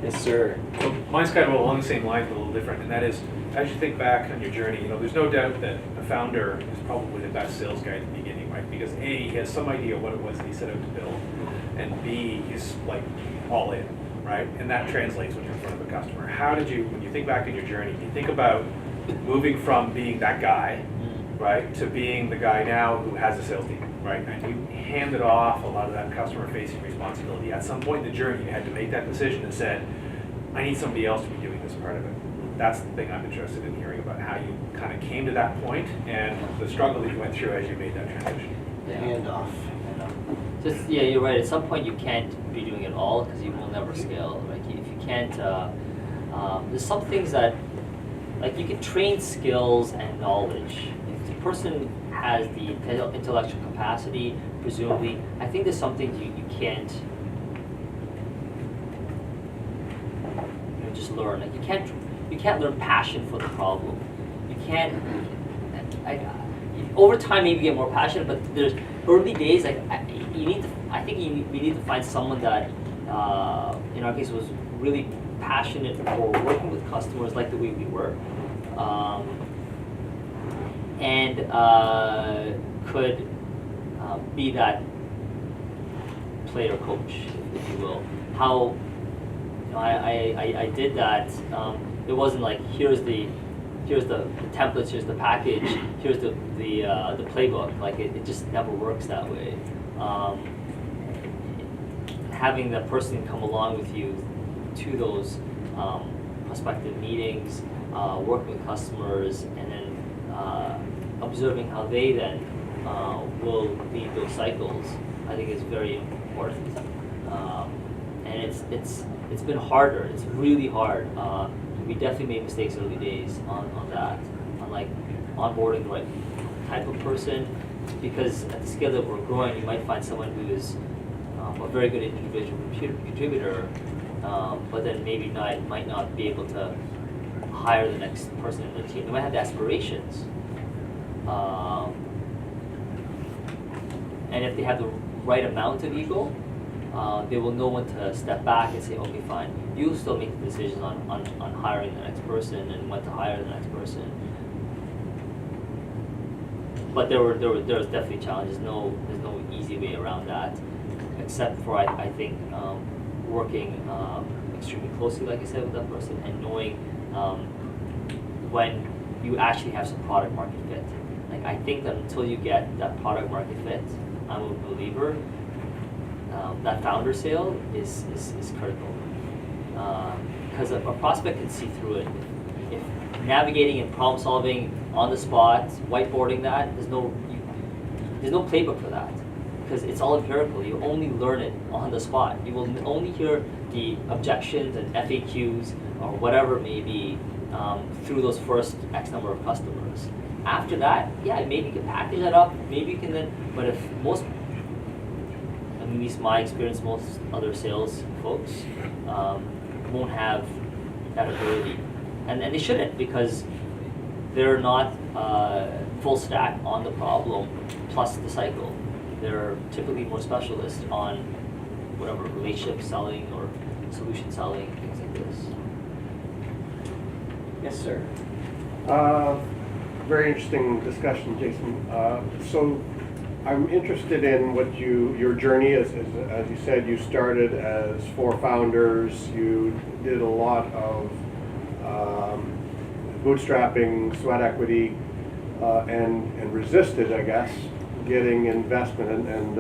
S1: Yes, sir.
S7: So mine's kind of along the same lines, but a little different, and that is, as you think back on your journey, there's no doubt that a founder is probably the best sales guy at the beginning, right? Because A, he has some idea what it was that he set out to build, and B, he's like all in, right? And that translates when you're in front of a customer. How did you, when you think back in your journey, you think about moving from being that guy, right, to being the guy now who has a sales team, right? And you handed off a lot of that customer-facing responsibility. At some point in the journey, you had to make that decision and said, I need somebody else to be doing this part of it. That's the thing I'm interested in hearing about, how you kind of came to that point and the struggle that you went through as you made that transition.
S1: The handoff.
S2: Just you're right. At some point, you can't be doing it all because you will never scale. Like if you can't, there's some things that, like you can train skills and knowledge. If the person has the intellectual capacity, presumably, I think there's some things you can't just learn. Like you can't learn passion for the problem. You can't. Over time, maybe get more passionate, but there's early days. Like we need to find someone that, in our case, was really passionate for working with customers like the way we work, and could be that player coach, if you will. How I did that. It wasn't like here's the templates, here's the package, here's the playbook. Like it just never works that way. Having that person come along with you to those prospective meetings, working with customers, and then observing how they then will lead those cycles, I think is very important. And it's been harder. It's really hard. We definitely made mistakes early days on that, on like onboarding the right type of person, because at the scale that we're growing, you might find someone who is a very good individual contributor, but then maybe might not be able to hire the next person in the team. They might have the aspirations, and if they have the right amount of ego, they will know when to step back and say, okay, fine, you still make the decisions on hiring the next person and when to hire the next person. But there was definitely challenges. There's no easy way around that, except for I think working extremely closely, like I said, with that person, and knowing when you actually have some product market fit. Like I think that until you get that product market fit, I'm a believer. That founder sale is critical, because a prospect can see through it. If navigating and problem solving on the spot, whiteboarding that, there's no playbook for that, because it's all empirical. You only learn it on the spot. You will only hear the objections and FAQs or whatever it may be through those first X number of customers. After that, yeah, maybe you can package that up. Maybe you can then, but if most, at least my experience, most other sales folks won't have that ability, and they shouldn't, because they're not full stack on the problem plus the cycle. They're typically more specialists on whatever relationship selling or solution selling, things like this.
S1: Yes, sir.
S8: Very interesting discussion, Jason. So I'm interested in what your journey is. As you said, you started as 4 founders. You did a lot of bootstrapping, sweat equity, and resisted, I guess, getting investment. And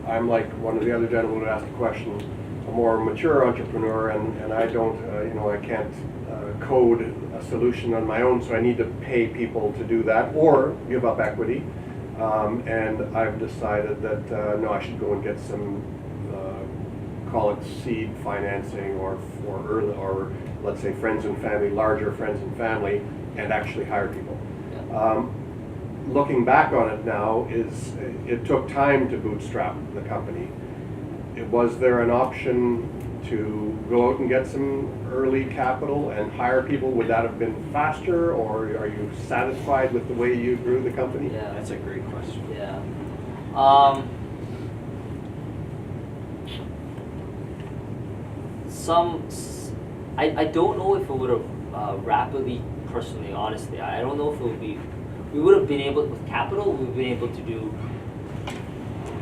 S8: I'm like one of the other gentlemen who asked the question, a more mature entrepreneur, and I don't, I can't code a solution on my own, so I need to pay people to do that or give up equity. And I've decided that no, I should go and get some, call it seed financing or early, or let's say friends and family, larger friends and family, and actually hire people.
S2: Yeah.
S8: Looking back on it now, it took time to bootstrap the company. Was there an option to go out and get some early capital and hire people? Would that have been faster, or are you satisfied with the way you grew the company?
S2: Yeah,
S1: That's a great question.
S2: yeah. I don't know if it would have rapidly, personally, honestly, I don't know if it would be, we would have been able, with capital, we would have been able to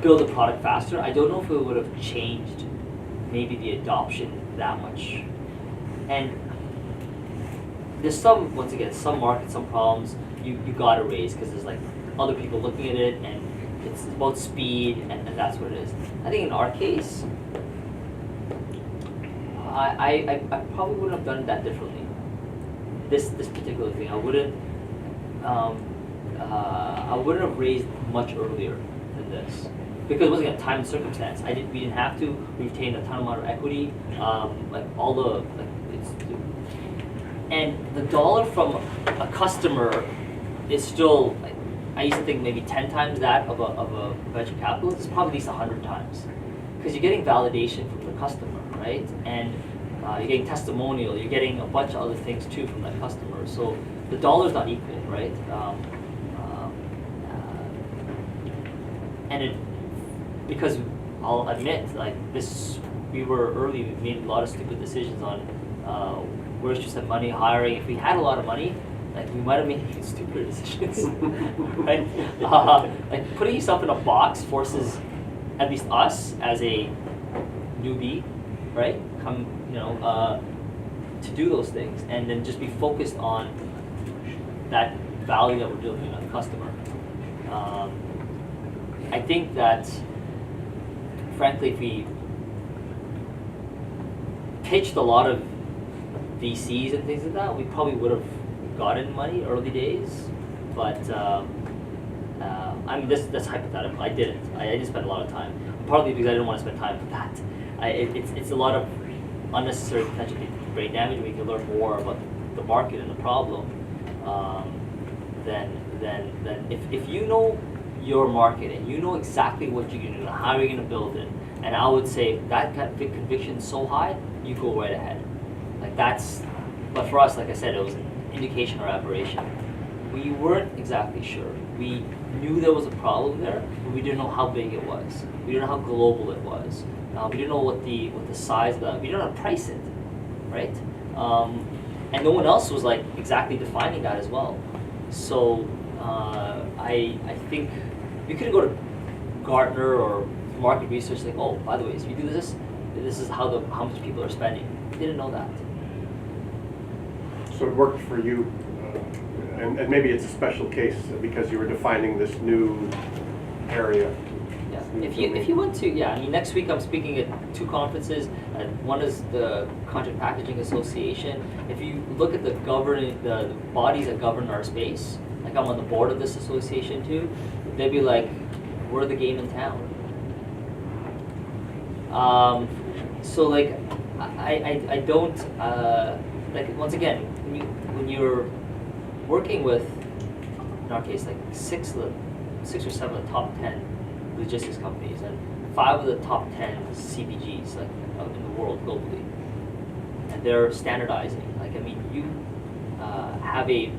S2: build a product faster. I don't know if it would have changed maybe the adoption that much. And there's once again, some markets, some problems you gotta raise, because there's like other people looking at it, and it's about speed, and that's what it is. I think in our case, I probably wouldn't have done that differently. This particular thing, I wouldn't have raised much earlier than this, because it wasn't a time and circumstance. We didn't have to. We retained a ton amount of equity, and the dollar from a customer is still, I used to think maybe 10 times that of a venture capitalist. It's probably at least 100 times, because you're getting validation from the customer, right? And you're getting testimonial. You're getting a bunch of other things too from that customer. So the dollar's not equal, right? And it, because I'll admit, like this, we were early. We made a lot of stupid decisions on Where should we spend money hiring? If we had a lot of money, like we might have made stupider decisions, right? Like putting yourself in a box forces at least us as a newbie, right? To do those things and then just be focused on that value that we're delivering on the customer. I think that, frankly, if we pitched a lot of VCs and things like that, we probably would have gotten money early days. But I mean, that's hypothetical. I didn't. I didn't spend a lot of time. Partly because I didn't want to spend time with that. It's a lot of unnecessary potential brain damage. We can learn more about the market and the problem. Then if you know your market and you know exactly what you're going to do, how you're going to build it, and I would say that kind of conviction is so high, you go right ahead. Like that's, but for us, like I said, it was an indication or aberration. We weren't exactly sure. We knew there was a problem there, but we didn't know how big it was. We didn't know how global it was. We didn't know what the size of that. We didn't know how to price it, right? And no one else was like exactly defining that as well. So I think you couldn't go to Gartner or market research like, oh, by the way, if you do this is how much people are spending. We didn't know that.
S8: So it worked for you, and maybe it's a special case because you were defining this new area.
S2: Yeah. If you went to, I mean, next week I'm speaking at 2 conferences. One is the Contract Packaging Association. If you look at the bodies that govern our space, like I'm on the board of this association too, they'd be like, we're the game in town. So like, I don't, like once again, when you're working with, in our case, like 6 or 7 of the top 10 logistics companies and 5 of the top 10 CPGs like in the world globally, and they're standardizing. Like I mean, you have a.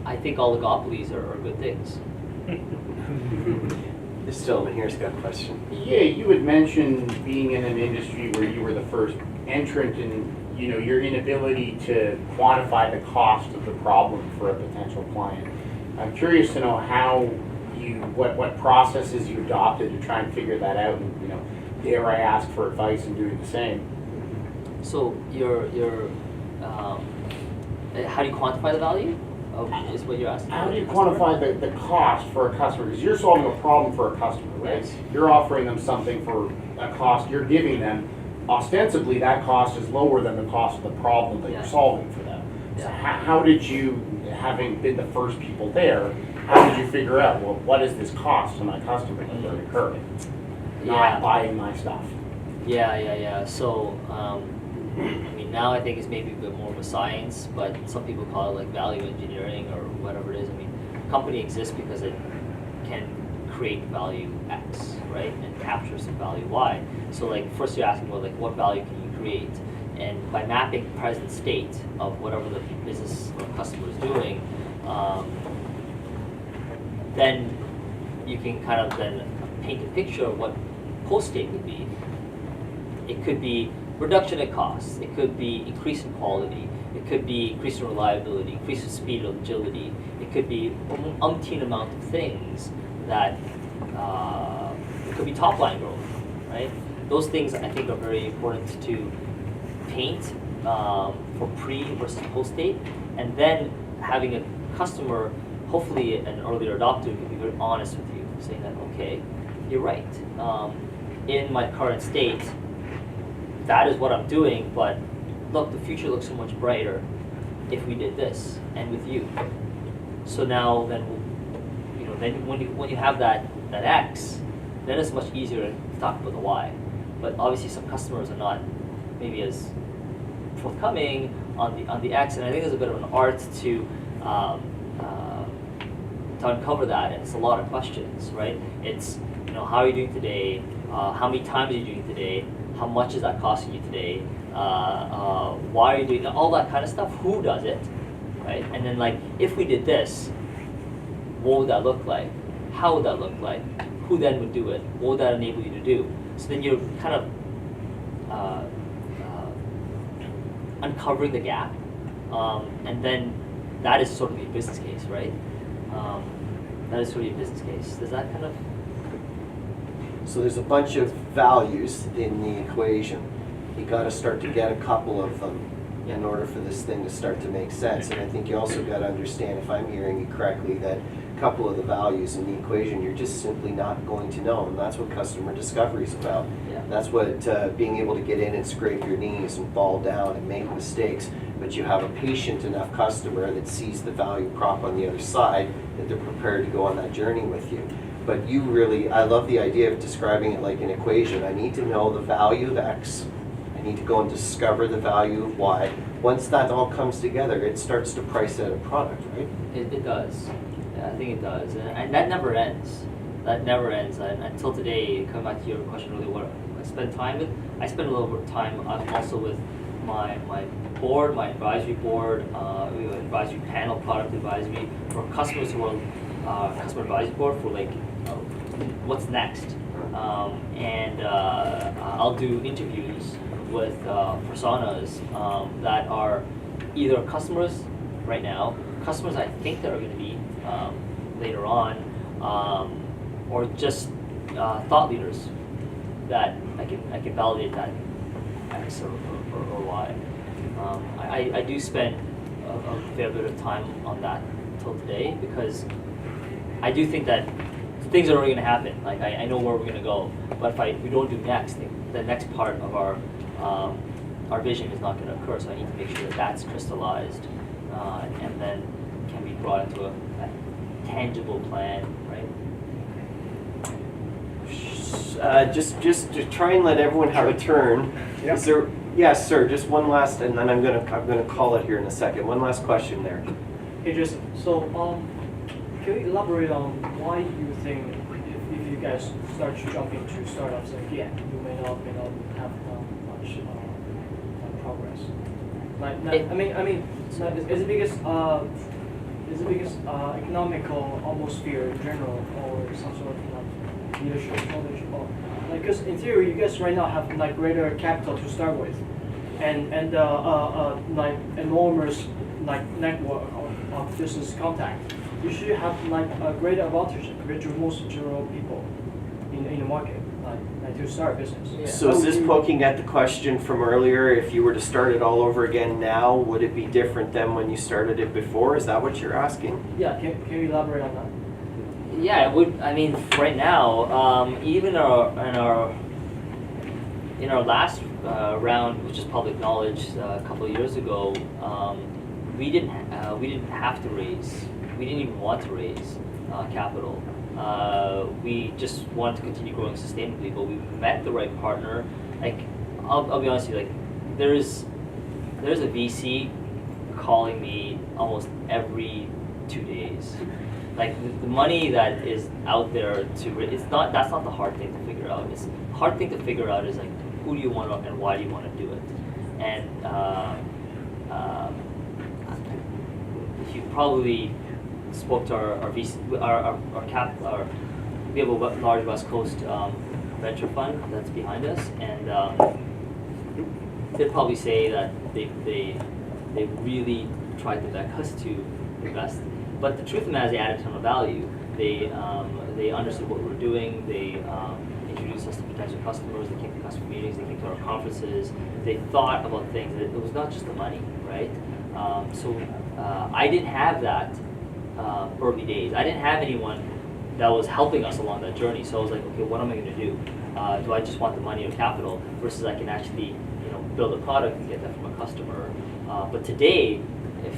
S2: I think oligopolies are good things.
S1: This gentleman here's got a question.
S9: Yeah, you had mentioned being in an industry where you were the first entrant and your inability to quantify the cost of the problem for a potential client. I'm curious to know what processes you adopted to try and figure that out, and dare I ask for advice in doing the same.
S2: So how do you quantify the value? Is what you're asking?
S9: How do you quantify the cost for a customer? Because you're solving a problem for a customer, right?
S2: Yes.
S9: You're offering them something for a cost you're giving them. Ostensibly, that cost is lower than the cost of the problem that you're solving for them. So how did you, having been the first people there, how did you figure out, well, what is this cost to my customer that they're incurring? Not buying my stuff.
S2: Yeah. So, I mean, now I think it's maybe a bit more of a science, but some people call it like value engineering or whatever it is. I mean, a company exists because it can create value X, right, and capture some value Y. So like first you're asking, well, like what value can you create? And by mapping present state of whatever the business or customer is doing, then you can kind of then paint a picture of what post state would be. It could be reduction in costs. It could be increase in quality. It could be increase in reliability, increase in speed or agility. It could be an umpteen amount of things that it could be top line growth, right? Those things I think are very important to paint for pre versus post state, and then having a customer, hopefully an earlier adopter, can be very honest with you, saying that, okay, you're right. In my current state, that is what I'm doing, but look, the future looks so much brighter if we did this and with you. So now then, then when you have that X, then it's much easier to talk about the Y. But obviously some customers are not maybe as forthcoming on the X, and I think there's a bit of an art to uncover that, and it's a lot of questions, right? It's how are you doing today? How many times are you doing today? How much is that costing you today? Why are you doing that? All that kind of stuff. Who does it, right? And then like, if we did this, what would that look like? How would that look like? who then would do it? What would that enable you to do? So then you're kind of uncovering the gap, and then that is sort of your business case, right? That is sort of your business case. Does that kind of?
S1: So there's a bunch of values in the equation. You got to start to get a couple of them in order for this thing to start to make sense. And I think you also got to understand, if I'm hearing you correctly, that a couple of the values in the equation you're just simply not going to know, and that's what customer discovery is about.
S2: Yeah.
S1: That's what being able to get in and scrape your knees and fall down and make mistakes, but you have a patient enough customer that sees the value prop on the other side, that they're prepared to go on that journey with you. But you really, I love the idea of describing it like an equation. I need to know the value of X. I need to go and discover the value of Y. Once that all comes together, it starts to price out a product, right?
S2: It does. Yeah, I think it does, and that never ends. That never ends. And until today, coming back to your question earlier, what I spend time with, I spend a little bit of time also with my board, my advisory board, we have an advisory panel, product advisory, for customers who are customer advisory board for like what's next. And I'll do interviews with personas that are either customers right now, customers I think that are going to be later on, or just thought leaders that I can validate that X or Y. I do spend a fair bit of time on that till today, because I do think that things are already going to happen. Like I know where we're going to go, but if we don't do next, the next part of our vision is not going to occur. So I need to make sure that that's crystallized, and then can be brought into a tangible plan, right?
S1: Just to try and let everyone have a turn.
S8: Yep.
S1: Is there? Yes, sir. Just one last, and then I'm gonna call it here in a second. One last question there.
S10: Hey, Jason. So, can you elaborate on why you think if you guys start to jump into startups again, you may not have much progress? Is it because economical atmosphere in general, or some sort of like leadership shortage, or like, because in theory you guys right now have like greater capital to start with, and like enormous like network of business contact. You should have like a greater advantage compared to most general people in the market, like to start business.
S2: Yeah.
S1: So is this poking at the question from earlier? If you were to start it all over again now, would it be different than when you started it before? Is that what you're asking?
S10: Yeah, can you elaborate on that?
S2: Yeah, it would. I mean, right now, even in our last round, which is public knowledge, a couple of years ago, we didn't have to raise. We didn't even want to raise capital. We just wanted to continue growing sustainably, but we met the right partner. Like, I'll be honest with you, like, there's a VC calling me almost every 2 days. Like, the money that is out there that's not the hard thing to figure out. The hard thing to figure out is like, who do you want and why do you want to do it? And if you probably spoke to our VC, we have a large West Coast venture fund that's behind us, and they'd probably say that they really tried to beg us to invest. But the truth of the matter is, they added a ton of value. They understood what we were doing. They introduced us to potential customers. They came to customer meetings. They came to our conferences. They thought about things. It was not just the money, right? So I didn't have that early days. I didn't have anyone that was helping us along that journey. So I was like, okay, what am I going to do? Do I just want the money or capital versus I can actually, build a product and get that from a customer? But today, if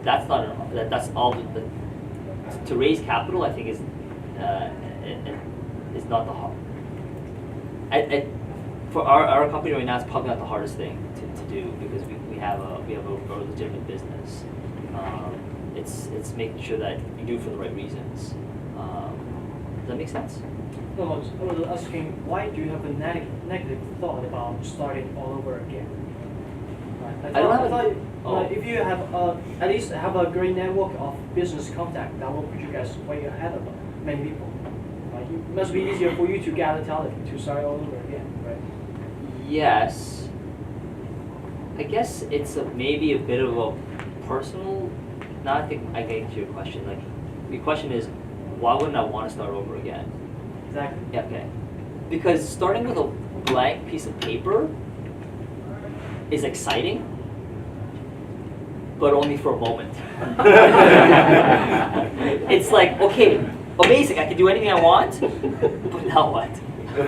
S2: that's not that's all to raise capital, I think is not the hard. For our company right now, it's probably not the hardest thing to do, because we have a legitimate business. It's making sure that you do it for the right reasons. Does that make sense?
S10: No, I was asking, why do you have a negative thought about starting all over again? Right. I thought if you have at least have a great network of business contact, that will put you guys way ahead of many people. Right? it must be easier for you to gather talent to start all over again, right?
S2: Yes. I guess it's maybe a bit of a personal. Now I think I get to your question. Like, the question is, why wouldn't I want to start over again?
S10: Exactly.
S2: Yeah, okay. Because starting with a blank piece of paper is exciting, but only for a moment. It's like, okay, amazing, I can do anything I want, but now what?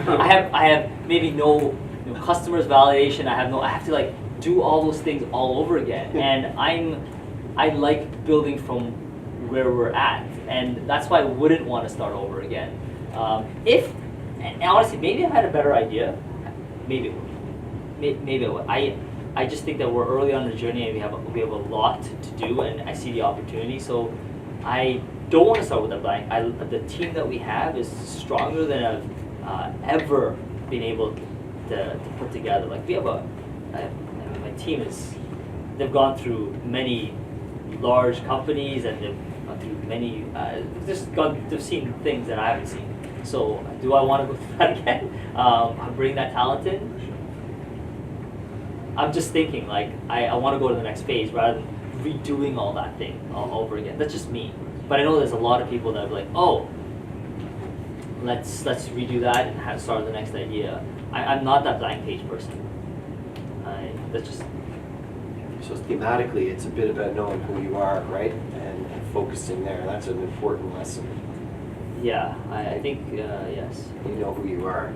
S2: I have maybe no customers validation. I have to like do all those things all over again, and I like building from where we're at, and that's why I wouldn't want to start over again. And honestly, maybe I had a better idea. Maybe it would. Maybe it would. I just think that we're early on the journey and we have a lot to do, and I see the opportunity. So I don't want to start with a blank. The team that we have is stronger than I've ever been able to put together. Like, we have my team they've gone through many large companies, and they've gone through many, they've seen things that I haven't seen. So do I want to go through that again? Bring that talent in? I'm just thinking, like, I want to go to the next phase rather than redoing all that thing all over again. That's just me. But I know there's a lot of people that are like, oh, let's redo that and start the next idea. I'm not that blank page person. That's just.
S1: So thematically, it's a bit about knowing who you are, right? And focusing there. That's an important lesson.
S2: Yeah, I think, yes.
S1: You know who you are.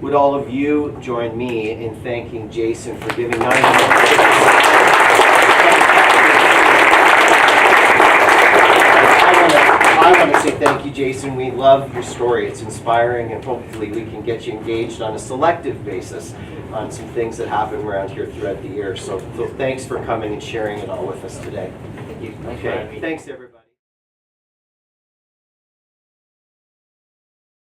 S1: Would all of you join me in thanking Jason for giving 9 minutes? I want to say thank you, Jason. We love your story. It's inspiring, and hopefully we can get you engaged on a selective basis on some things that happen around here throughout the year. So thanks for coming and sharing it all with us today.
S2: Thank you. Thanks for having me.
S1: Thanks, everybody.